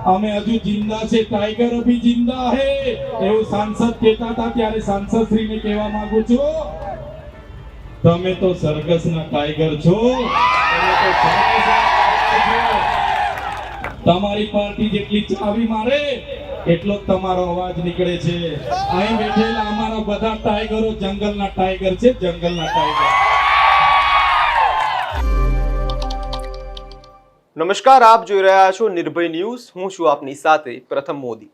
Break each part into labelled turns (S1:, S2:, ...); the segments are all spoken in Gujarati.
S1: અમે હજુ જિંદા છે, ટાइगर अभी जिंदा है એવું સાંસદ કહેતા હતા। ત્યારે સાંસદ શ્રીને કહેવા માંગુ છું, તમે તો સરઘસના ટાઈગર છો, તમે તો સરઘસના ટાઈગર છો। તમારી પાર્ટી જેટલી ચાવી મારે એટલો જ તમારો અવાજ નીકળે છે। અહીં બેઠેલા અમારા બધા ટાઈગરો જંગલના ટાઈગર છે, જંગલના ટાઈગર।
S2: નમસ્કાર, આપ જોઈ રહ્યા છો નિર્ભય ન્યૂઝ। હું છું આપની સાથે પ્રથમ મોદી।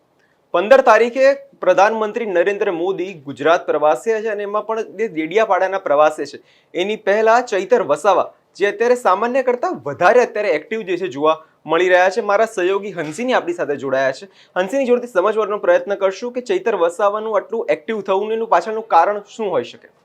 S2: 15 તારીખે પ્રધાનમંત્રી નરેન્દ્ર મોદી ગુજરાત પ્રવાસે છે અને એમાં પણ દેડિયાપાડાના પ્રવાસે છે। એની પહેલા ચૈતર વસાવા જે અત્યારે સામાન્ય કરતા વધારે અત્યારે એક્ટિવ જે છે જોવા મળી રહ્યા છે। મારા સહયોગી હંસિની આપણી સાથે જોડાયા છે। હંસિની જોડેથી સમજવાનો પ્રયત્ન કરશું કે ચૈતર વસાવાનું આટલું એક્ટિવ થવું એનું પાછળનું કારણ શું હોઈ શકે।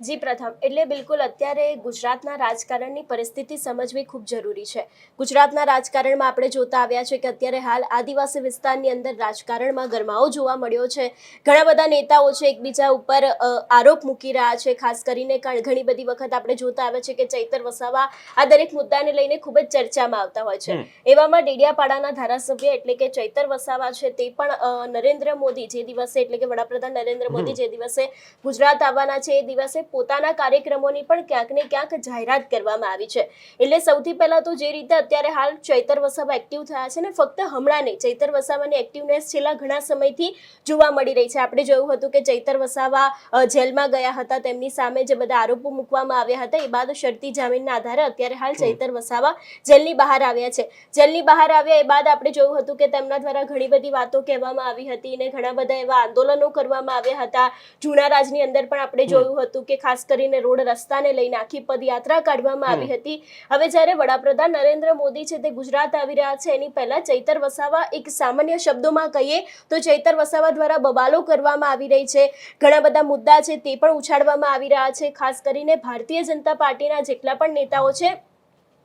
S3: જી પ્રથમ એટલે બિલકુલ અત્યારે ગુજરાતના રાજકારણની પરિસ્થિતિ સમજવી ખૂબ જરૂરી છે। ગુજરાતના રાજકારણમાં આપણે જોતા આવ્યા છે કે અત્યારે હાલ આદિવાસી વિસ્તારની અંદર રાજકારણમાં ગરમાવો જોવા મળ્યો છે। ઘણા બધા નેતાઓ છે એકબીજા ઉપર આરોપ મૂકી રહ્યા છે। ખાસ કરીને ઘણી બધી વખત આપણે જોતા આવ્યા છે કે ચૈતર વસાવા આ દરેક મુદ્દાને લઈને ખૂબ જ ચર્ચામાં આવતા હોય છે। એવામાં ડેડિયાપાડાના ધારાસભ્ય એટલે કે ચૈતર વસાવા છે તે પણ નરેન્દ્ર મોદી જે દિવસે એટલે કે વડાપ્રધાન નરેન્દ્ર મોદી જે દિવસે ગુજરાત આવવાના છે એ દિવસે પોતાના કાર્યક્રમોની પણ ક્યાંક ને ક્યાંક જાહેરાત કરવામાં આવી છે। એટલે સૌથી પહેલા તો જે રીતે અત્યારે હાલ ચૈતર વસાવા એક્ટિવ થયા છે ને ફક્ત હમણાં નહીં, ચૈતર વસાવાની એક્ટિવનેસ છેલ્લા ઘણા સમયથી જોવા મળી રહી છે। આપણે જોયું હતું કે ચૈતર વસાવા જેલમાં ગયા હતા, તેમની સામે જે બધા આરોપો મૂકવામાં આવ્યા હતા એ બાદ શરતી જામીનના આધારે અત્યારે હાલ ચૈતર વસાવા જેલની બહાર આવ્યા છે। જેલની બહાર આવ્યા એ બાદ આપણે જોયું હતું કે તેમના દ્વારા ઘણી બધી વાતો કહેવામાં આવી હતી અને ઘણા બધા એવા આંદોલનો કરવામાં આવ્યા હતા। જૂના રાજની અંદર પણ આપણે જોયું હતું કે ખાસ કરીને રોડ રસ્તાને લઈને આખી પદયાત્રા કાઢવામાં આવી હતી। હવે જ્યારે વડાપ્રધાન નરેન્દ્ર મોદી છે તે ગુજરાત આવી રહ્યા છે એની પહેલા ચૈતર વસાવા એક સામાન્ય શબ્દોમાં કહીએ તો ચૈતર વસાવા દ્વારા બબાલો કરવામાં આવી રહી છે। ઘણા બધા મુદ્દા છે તે પણ ઉછાળવામાં આવી રહ્યા છે। ખાસ કરીને ભારતીય જનતા પાર્ટીના જેટલા પણ નેતાઓ છે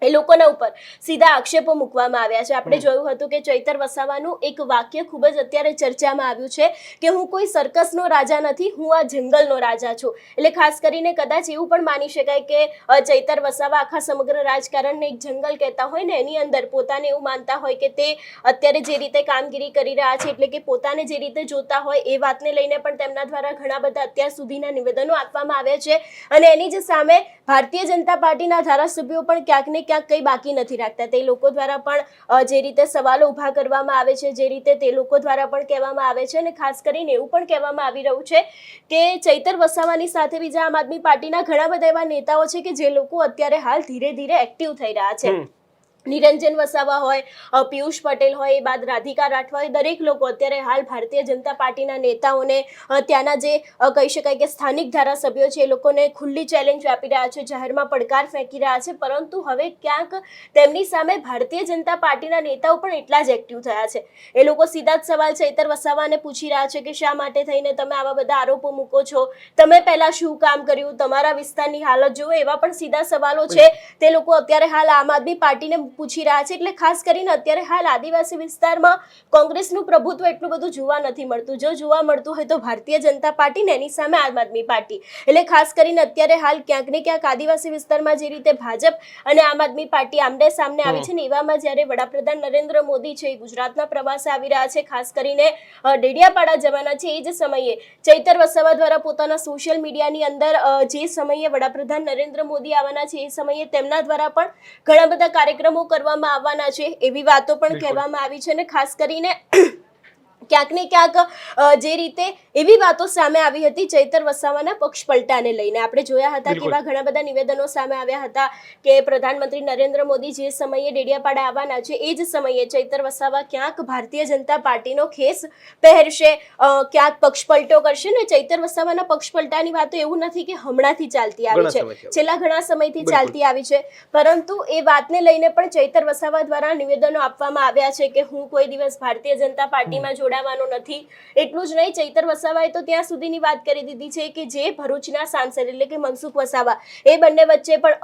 S3: એ લોકોના ઉપર સીધા આક્ષેપો મૂકવામાં આવ્યા છે। આપણે જોયું હતું કે ચૈતર વસાવાનું એક વાક્ય ખૂબ જ અત્યારે ચર્ચામાં આવ્યું છે કે હું કોઈ સર્કસનો રાજા નથી, હું આ જંગલનો રાજા છું। એટલે ખાસ કરીને કદાચ એવું પણ માની શકાય કે ચૈતર વસાવા આખા સમગ્ર રાજકારણને એક જંગલ કહેતા હોય ને એની અંદર પોતાને એવું માનતા હોય કે તે અત્યારે જે રીતે કામગીરી કરી રહ્યા છે એટલે કે પોતાને જે રીતે જોતા હોય એ વાતને લઈને પણ તેમના દ્વારા ઘણા બધા અત્યાર સુધીના નિવેદનો આપવામાં આવ્યા છે અને એની જ સામે ભારતીય જનતા પાર્ટીના ધારાસભ્યો પણ ક્યાંક ને ક્યાંક કંઈ બાકી નથી રાખતા। તે લોકો દ્વારા પણ જે રીતે સવાલો ઉભા કરવામાં આવે છે, જે રીતે તે લોકો દ્વારા પણ કહેવામાં આવે છે અને ખાસ કરીને એવું પણ કહેવામાં આવી રહ્યું છે કે ચૈતર વસાવાની સાથે બીજા આમ આદમી પાર્ટીના ઘણા બધા એવા નેતાઓ છે કે જે લોકો અત્યારે હાલ ધીરે ધીરે એક્ટિવ થઈ રહ્યા છે। નિરંજન વસાવા હોય, પિયુષ પટેલ હોય, એ બાદ રાધિકા રાઠવા હોય, દરેક લોકો અત્યારે હાલ ભારતીય જનતા પાર્ટીના નેતાઓને ત્યાંના જે કહી શકાય કે સ્થાનિક ધારાસભ્યો છે એ લોકોને ખુલ્લી ચેલેન્જ આપી રહ્યા છે, જાહેરમાં પડકાર ફેંકી રહ્યા છે। પરંતુ હવે ક્યાંક તેમની સામે ભારતીય જનતા પાર્ટીના નેતાઓ પણ એટલા જ એક્ટિવ થયા છે। એ લોકો સીધા જ સવાલ ચૈતર વસાવાને પૂછી રહ્યા છે કે શા માટે થઈને તમે આવા બધા આરોપો મૂકો છો, તમે પહેલા શું કામ કર્યું, તમારા વિસ્તારની હાલત જુઓ, એવા પણ સીધા સવાલો છે તે લોકો અત્યારે હાલ આમ આદમી પાર્ટીને પૂછી રહ્યા છે। એટલે ખાસ કરીને અત્યારે હાલ આદિવાસી વિસ્તારમાં કોંગ્રેસનું પ્રભુત્વ એટલું બધું જોવા નથી મળતું। જો જોવા મળતું હોય તો ભારતીય જનતા પાર્ટી ને એની સામે આમ આદમી પાર્ટી। એટલે ખાસ કરીને અત્યારે હાલ ક્યાંક ને ક્યાંક આદિવાસી વિસ્તારમાં જે રીતે ભાજપ અને આમ આદમી પાર્ટી આમને સામને આવી છે ને એવામાં જ્યારે વડાપ્રધાન નરેન્દ્ર મોદી છે ગુજરાતના પ્રવાસે આવી રહ્યા છે, ખાસ કરીને ડેડિયાપાડા જવાના છે, એ જ સમયે ચૈતર વસાવા દ્વારા પોતાના સોશિયલ મીડિયાની અંદર જે સમયે વડાપ્રધાન નરેન્દ્ર મોદી આવવાના છે એ સમયે તેમના દ્વારા પણ ઘણા બધા કાર્યક્રમો કરવામાં આવવાના છે એવી વાતો પણ કહેવામાં આવી છે અને ખાસ કરીને ક્યાંક ને ક્યાંક જે રીતે એવી વાતો સામે આવી હતી ચૈતર વસાવાના પક્ષ પલટાને લઈને। આપણે જોયા હતા કે એવા ઘણા બધા નિવેદનો સામે આવ્યા હતા કે પ્રધાનમંત્રી નરેન્દ્ર મોદી જે સમયે ડેડિયાપાડા આવવાના છે એ જ સમયે ચૈતર વસાવા ક્યાંક ભારતીય જનતા પાર્ટીનો ખેસ પહેરશે, ક્યાંક પક્ષ પલટો કરશે ને ચૈતર વસાવાના પક્ષ પલટાની વાતો એવું નથી કે હમણાંથી ચાલતી આવી છે, છેલ્લા ઘણા સમયથી ચાલતી આવી છે। પરંતુ એ વાતને લઈને પણ ચૈતર વસાવા દ્વારા નિવેદનો આપવામાં આવ્યા છે કે હું કોઈ દિવસ ભારતીય જનતા પાર્ટીમાં જોડાઈશ જોડાવાનો નથી. એટલું જ નહીં, ચૈતર વસાવાએ તો ત્યાં સુધીની વાત કરી દીધી છે કે જે ભરૂચના સાંસદ એટલે કે મનસુખ વસાવા, એ બંને વચ્ચે પણ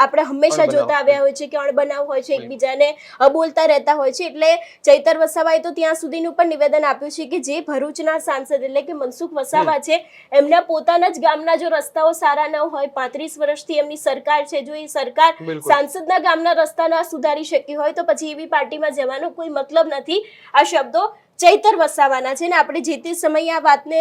S3: આપણે હંમેશા જોતા આવ્યા હોય છે કે અણબનાવ હોય છે, એકબીજાને બોલતા રહેતા હોય છે. એટલે ચૈતર વસાવાએ તો ત્યાં સુધીનું પણ નિવેદન આપ્યું છે કે જે ભરૂચના સાંસદ એટલે કે મનસુખ વસાવા છે, એમના પોતાના જ ગામના જો રસ્તાઓ સારા ન હોય, 35 વર્ષથી એમની સરકાર છે, જો એ સરકાર સાંસદના ગામના રસ્તા ના સુધારી શકી હોય તો પછી એવી પાર્ટીમાં જવાનો કોઈ મતલબ નથી. આ શબ્દો ચૈતર વસાવાના છે ને આપણે જે તે સમયે આ વાતને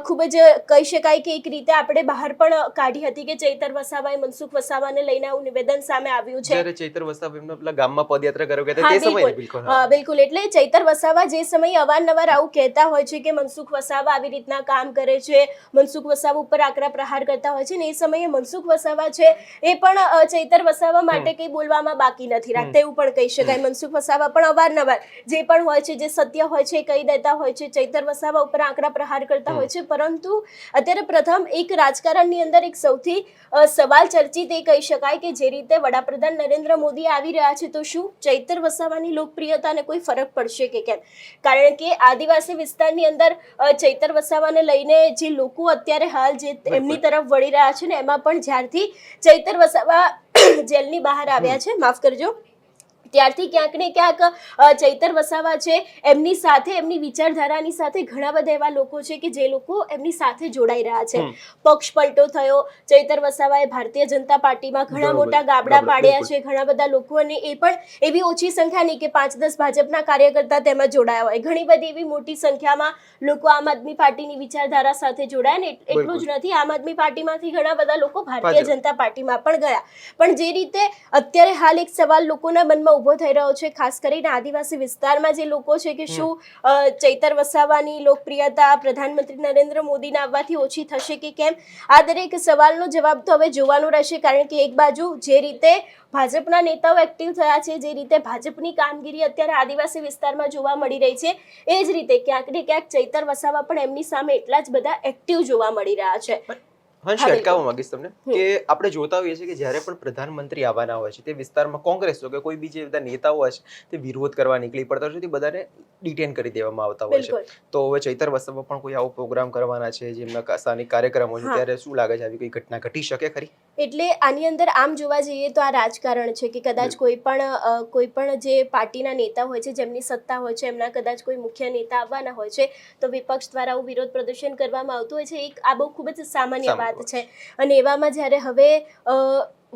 S3: ખૂબ જ કહી શકાય કે એક રીતે આપણે બહાર પણ કાઢી હતી કે ચૈતર વસાવાએ મનસુખ વસાવાને લઈને આવું નિવેદન સામે આવ્યું છે.
S2: જ્યારે ચૈતર વસાવા એમના પેલા ગામમાં પદયાત્રા કરવા ગયા હતા તે સમયે બિલકુલ
S3: બિલકુલ. એટલે ચૈતર વસાવા જે સમયે અવારનવાર આવું કહેતા હોય છે કે મનસુખ વસાવા આવી રીતના કામ કરે છે, મનસુખ વસાવા ઉપર આકરા પ્રહાર કરતા હોય છે ને એ સમયે મનસુખ વસાવા છે એ પણ ચૈતર વસાવા માટે કંઈ બોલવામાં બાકી નથી રાખતા એવું પણ કહી શકાય. મનસુખ વસાવા પણ અવારનવાર જે પણ હોય છે, જે સત્ય હોય છે કહી દેતા હોય છે, ચૈતર વસાવા ઉપર આંકડા પ્રહાર કરતા હોય છે. પરંતુ અત્યારે પ્રથમ એક રાજકારણની અંદર એક સૌથી સવાલ ચર્ચિત એ કહી શકાય કે જે રીતે વડાપ્રધાન નરેન્દ્ર મોદી આવી રહ્યા છે તો શું ચૈતર વસાવાની લોકપ્રિયતાને કોઈ ફરક પડશે કે કેમ? કારણ કે આદિવાસી વિસ્તારની અંદર ચૈતર વસાવાને લઈને જે લોકો અત્યારે હાલ જે એમની તરફ વળી રહ્યા છે ને એમાં પણ જ્યારથી ચૈતર વસાવા જેલની બહાર આવ્યા છે, માફ કરજો, ત્યારથી ક્યાંક ને ક્યાંક ચૈતર વસાવા છે એમની સાથે, એમની વિચારધારાની સાથે ઘણા બધા એવા લોકો છે કે જે લોકો એમની સાથે જોડાઈ રહ્યા છે. પક્ષ પલટો થયો, ચૈતર વસાવાએ ભારતીય જનતા પાર્ટીમાં ઘણા મોટા ગાબડા પાડ્યા છે, ઘણા બધા લોકો, અને એ પણ એવી ઓછી સંખ્યા નહીં કે 5-10 ભાજપના કાર્યકર્તા તેમાં જોડાયા હોય, ઘણી બધી એવી મોટી સંખ્યામાં લોકો આમ આદમી પાર્ટીની વિચારધારા સાથે જોડાયા. ને એટલું જ નથી, આમ આદમી પાર્ટીમાંથી ઘણા બધા લોકો ભારતીય જનતા પાર્ટીમાં પણ ગયા. પણ જે રીતે અત્યારે હાલ એક સવાલ લોકોના મનમાં ઉભો થઈ રહ્યો છે, ખાસ કરીને આદિવાસી વિસ્તારમાં જે લોકો છે કે શું ચૈતર વસાવાની લોકપ્રિયતા પ્રધાનમંત્રી નરેન્દ્ર મોદીના આવવાથી ઓછી થશે કે કેમ? આ દરેક સવાલનો જવાબ તો હવે જોવાનો રહેશે. કારણ કે એક બાજુ જે રીતે ભાજપના નેતાઓ એક્ટિવ થયા છે, જે રીતે ભાજપની કામગીરી અત્યારે આદિવાસી વિસ્તારમાં જોવા મળી રહી છે, એ જ રીતે ક્યાંક ને ક્યાંક ચૈતર વસાવા પણ એમની સામે એટલા જ બધા એક્ટિવ જોવા મળી રહ્યા છે.
S2: હંસ, અટકાવવા માંગીશ તમને કે આપણે જોતા હોઈએ છીએ કે જ્યારે પણ પ્રધાનમંત્રી આવવાના હોય છે તે વિસ્તારમાં કોંગ્રેસ કે કોઈ બીજા બધા નેતાઓ હોય છે તે વિરોધ કરવા નીકળી પડતા હોય છે, તે બધાને ડિટેન કરી દેવામાં આવતા હોય છે. તો હવે ચૈતર વસાવા પણ કોઈ આવો પ્રોગ્રામ કરવાના છે જેમના સ્થાનિક કાર્યક્રમો છે, ત્યારે શું લાગે છે આવી કોઈ ઘટના ઘટી શકે ખરી?
S3: એટલે આની અંદર આમ જોવા જઈએ તો આ રાજકારણ છે કે કદાચ કોઈ પણ જે પાર્ટીના નેતા હોય છે, જેમની સત્તા હોય છે, એમના કદાચ કોઈ મુખ્ય નેતા આવવાના હોય છે તો વિપક્ષ દ્વારા વિરોધ પ્રદર્શન કરવામાં આવતું હોય છે. આ બહુ ખૂબ જ સામાન્ય વાત છે. અને એવામાં જ્યારે હવે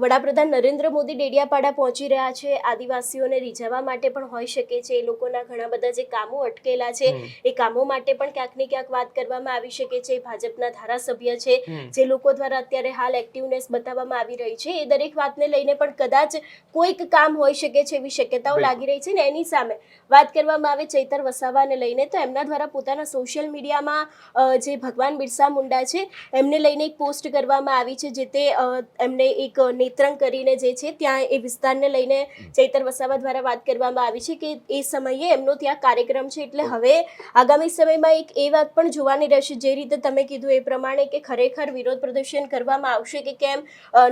S3: વડાપ્રધાન નરેન્દ્ર મોદી ડેડિયાપાડા પહોંચી રહ્યા છે, આદિવાસીઓને રીઝવવા માટે પણ હોઈ શકે છે, એ લોકોના ઘણા બધા જે કામો અટકેલા છે એ કામો માટે પણ ક્યાંક ને ક્યાંક વાત કરવામાં આવી શકે છે. ભાજપના ધારાસભ્ય છે, જે લોકો દ્વારા અત્યારે હાલ એક્ટિવનેસ બતાવવામાં આવી રહી છે, એ દરેક વાતને લઈને પણ કદાચ કોઈક કામ હોઈ શકે છે એવી શક્યતાઓ લાગી રહી છે. ને એની સામે વાત કરવામાં આવે ચૈતર વસાવાને લઈને તો એમના દ્વારા પોતાના સોશિયલ મીડિયામાં જે ભગવાન બિરસા મુંડા છે એમને લઈને એક પોસ્ટ કરવામાં આવી છે, જે તે એમને એક નેત્રંગ કરીને જે છે ત્યાં એ વિસ્તારને લઈને ચૈતર વસાવા દ્વારા વાત કરવામાં આવી છે કે એ સમયે એમનો ત્યાં કાર્યક્રમ છે. એટલે હવે આગામી સમયમાં એક એ વાત પણ જોવાની રહેશે, જે રીતે તમે કીધું એ પ્રમાણે, કે ખરેખર વિરોધ પ્રદર્શન કરવામાં આવશે કે કેમ,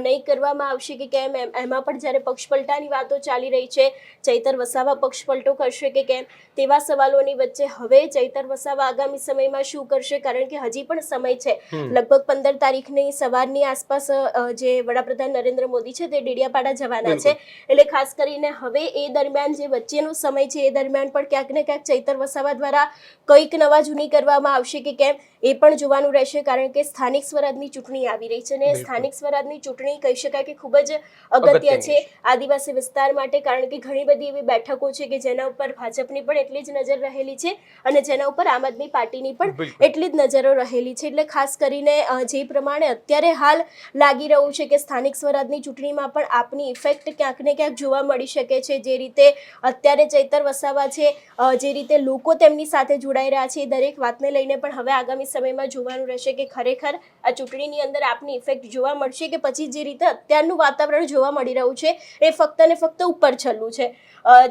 S3: નહીં કરવામાં આવશે કે કેમ. એમાં પણ જ્યારે પક્ષપલટાની વાતો ચાલી રહી છે, ચૈતર વસાવા પક્ષપલટો કરશે કે કેમ, તેવા સવાલોની વચ્ચે હવે ચૈતર વસાવા આગામી સમયમાં શું કરશે? કારણ કે હજી પણ સમય છે, લગભગ 15 તારીખની સવારની આસપાસ જે વડાપ્રધાન નરેન્દ્ર મોદી છે તે ડેડિયાપાડા જવાના છે. એટલે ખાસ કરીને હવે એ દરમિયાન જે વચ્ચેનો સમય છે એ દરમિયાન પણ ક્યાંક ને ક્યાંક ચૈતર વસાવા દ્વારા કંઈક નવા જૂની કરવામાં આવશે કે કેમ એ પણ જોવાનું રહેશે. કારણ કે સ્થાનિક સ્વરાજની ચૂંટણી આવી રહી છે, અને સ્થાનિક સ્વરાજની ચૂંટણી કહી શકાય કે ખૂબ જ અગત્ય છે આદિવાસી વિસ્તાર માટે. કારણ કે ઘણી બધી એવી બેઠકો છે કે જેના ઉપર ભાજપની પણ એટલી જ નજર રહેલી છે અને જેના ઉપર આમ આદમી પાર્ટીની પણ એટલી જ નજરો રહેલી છે. એટલે ખાસ કરીને જે પ્રમાણે અત્યારે હાલ લાગી રહ્યું છે કે સ્થાનિક સ્વરાજની ચૂંટણીમાં પણ આપની ઇફેક્ટ ક્યાંક ને ક્યાંક જોવા મળી શકે છે. જે રીતે અત્યારે ચૈતર વસાવા છે, જે રીતે લોકો તેમની સાથે જોડાઈ રહ્યા છે, એ દરેક વાતને લઈને પણ હવે આગામી સમયમાં જોવાનું રહેશે કે ખરેખર આ ચૂંટણીની અંદર આપની ઇફેક્ટ જોવા મળશે કે પછી જે રીતે અત્યારનું વાતાવરણ જોવા મળી રહ્યું છે એ ફક્ત ને ફક્ત ઉપર છલ્લું છે.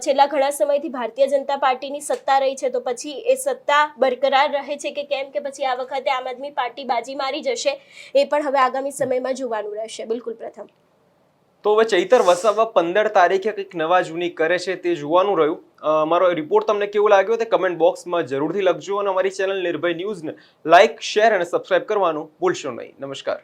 S3: છેલ્લા ઘણા સમયથી ભારતીય જનતા પાર્ટીની સત્તા રહી છે, તો પછી એ સત્તા બરકરાર રહે છે કે કેમ, કે પછી આ વખતે આમ આદમી પાર્ટી બાજી મારી જશે, એ પણ હવે આગામી સમયમાં જોવાનું રહેશે. બિલકુલ પ્રથમ
S2: તો હવે ચૈતર વસાવા 15 તારીખે કંઈક નવા જૂની કરે છે તે જોવાનું રહ્યું. મારો રિપોર્ટ તમને કેવો લાગ્યો તે કમેન્ટ બોક્સમાં જરૂરથી લખજો અને અમારી ચેનલ નિર્ભય ન્યૂઝને લાઇક, શેર અને સબસ્ક્રાઇબ કરવાનું ભૂલશો નહીં. નમસ્કાર.